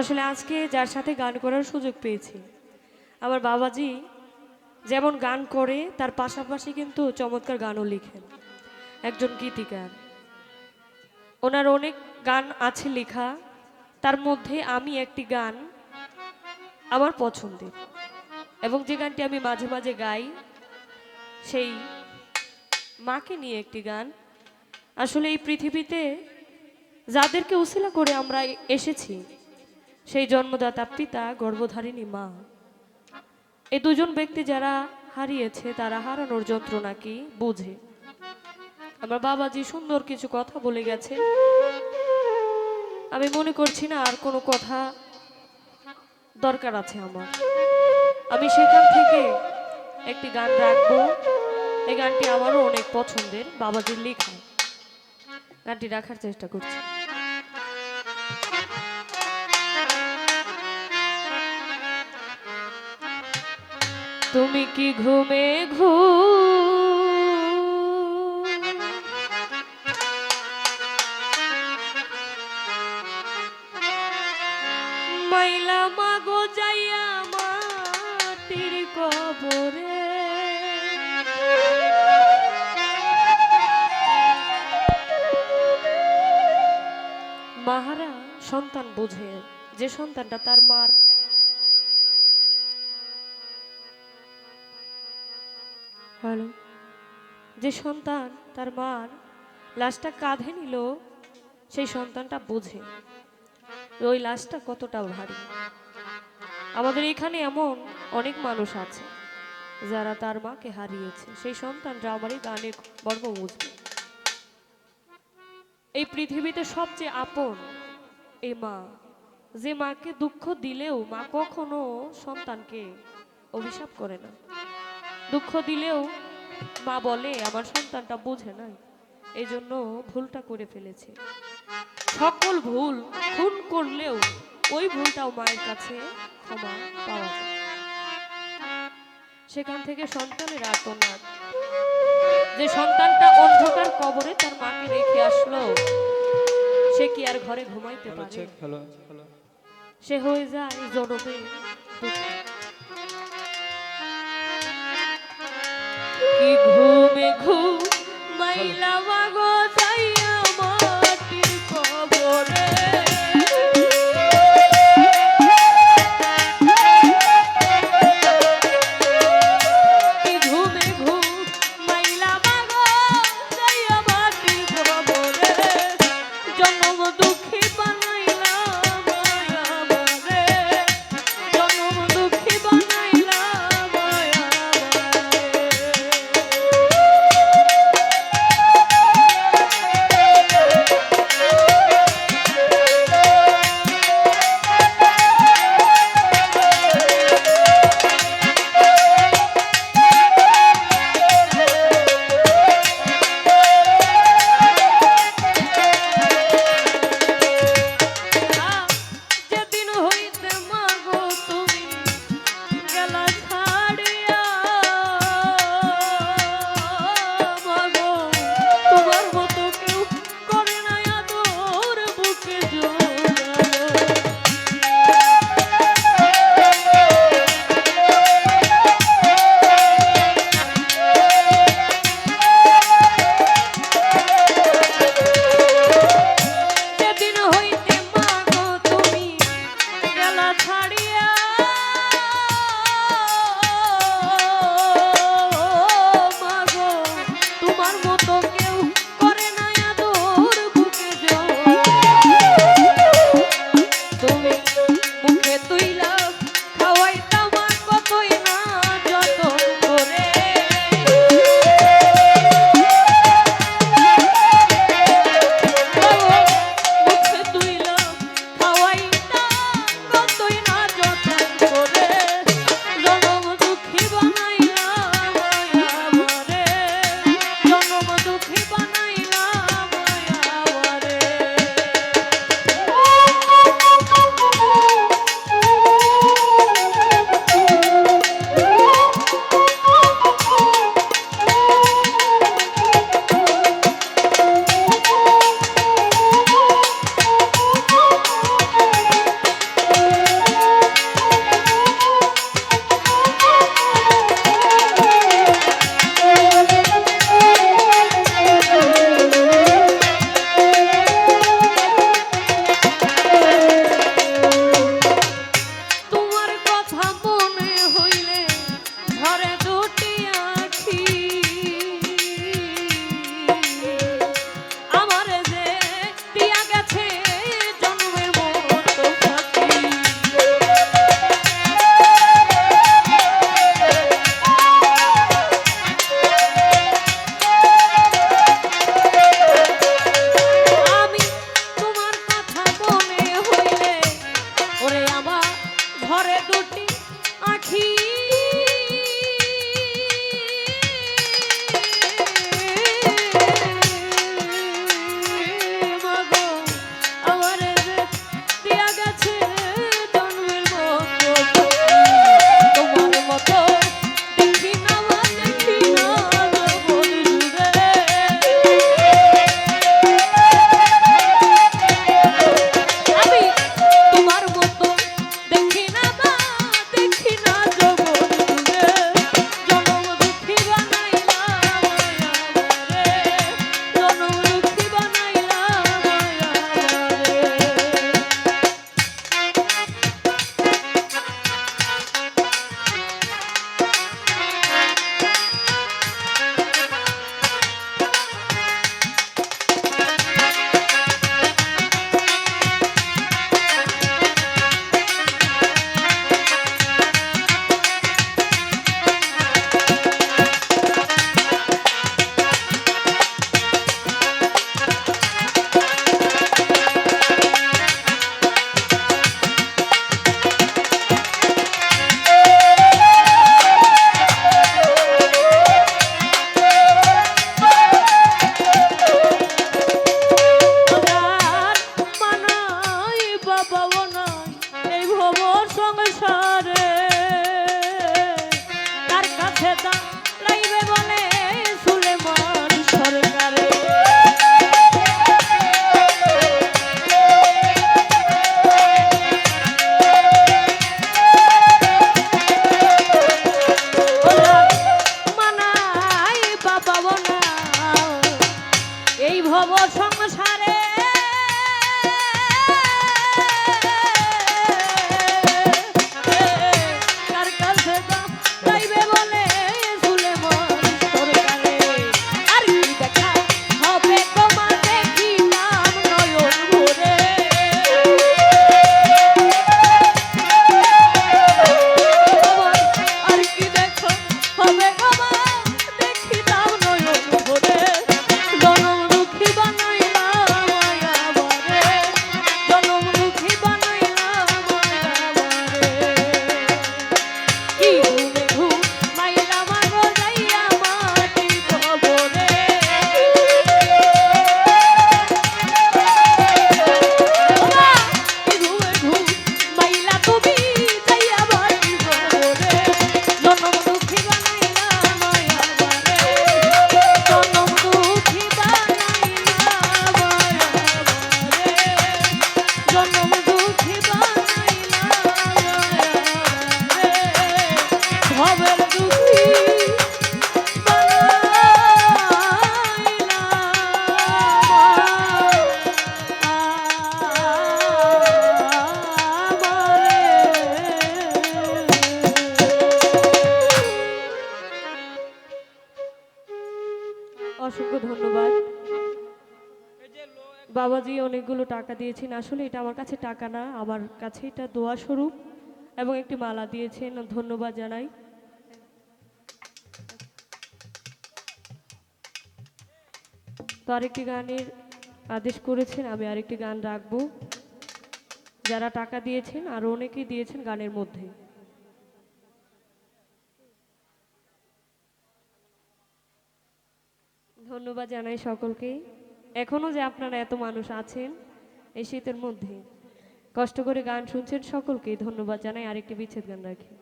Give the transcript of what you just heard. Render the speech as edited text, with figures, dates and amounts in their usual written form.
আসলে আজকে যার সাথে গান করার সুযোগ পেয়েছি, আমার বাবাজি যেমন গান করে তার পাশাপাশি কিন্তু চমৎকার গানও লিখেন, একজন গীতিকার। ওনার অনেক গান আছে লেখা, তার মধ্যে আমি একটি গান আমার পছন্দের, এবং যে গানটি আমি মাঝে মাঝে গাই, সেই মাকে নিয়ে একটি গান। আসলে এই পৃথিবীতে যাদেরকে উসিলা করে আমরা এসেছি, সেই জন্মদাতা পিতা, গর্ভধারিণী মা, এই দুজন ব্যক্তি যারা হারিয়েছে তারা হারানোর যন্ত্রণা কি বুঝে। আমার বাবাজি সুন্দর কিছু কথা বলে গেছে, আমি মনে করছি না আর কোনো কথা দরকার আছে আমার। আমি সেখান থেকে একটি গান রাখবো। এই গানটি আমারও অনেক পছন্দের, বাবাজির লেখা। গানটি রাখার চেষ্টা করছি। তুমি কি ঘুমে মাইলা মাগো যাইয়া মাটির কবরে, মাহারা সন্তান বোঝে, যে সন্তানটা তার মার হ্যালো যে সন্তান তার মার লাশটা কাঁধে নিল, সেই সন্তানটা বোঝে ওই লাশটা কতটা ভারী। আমাদের এখানে এমন অনেক মানুষ আছে যারা তার মাকে হারিয়েছে, সেই সন্তানরা আমারই গানে গর্ব বুঝবে। এই পৃথিবীতে সবচেয়ে আপন এই মা, যে মাকে দুঃখ দিলেও মা কখনো সন্তানকে অভিশাপ করে না। দুঃখ দিলেও মা বলে আমার সন্তানটা বোঝে নাই, এই জন্য ভুলটা করে ফেলেছে। সকল ভুল খুন করলেও ওই ভুলটাও মায়ের কাছে ক্ষমা পাওয়া যায়। সেখান থেকে সন্তানের আর্তনাদ, যে সন্তানটা অন্ধকার কবরে তার মাকে রেখে আসলো, সে কি আর ঘরে ঘুমাইতে পারে? সে হয়ে যায় জনমে কি ঘুমে ঘুমাইলা মাগো যাইয়া মাটির কবরে, তুই না ধরে দুটি আখি অসংখ্য ধন্যবাদ বাবাজি, অনেকগুলো টাকা দিয়েছেন। আসলে এটা আমার কাছে টাকা না, আমার কাছে এটা দোয়া স্বরূপ এবং একটি মালা দিয়েছেন, ধন্যবাদ জানাই। তো আরেকটি গানের আদেশ করেছেন, আমি আরেকটি গান রাখবো। যারা টাকা দিয়েছেন আরও অনেকেই দিয়েছেন গানের মধ্যে। ধন্যবাদ জানাই সকলকে। এখনও যে আপনারা এত মানুষ আছেন এই শীতের মধ্যে কষ্ট করে গান শুনছেন, সকলকেই ধন্যবাদ জানাই। আরেকটি বিচ্ছেদ গান রাখি।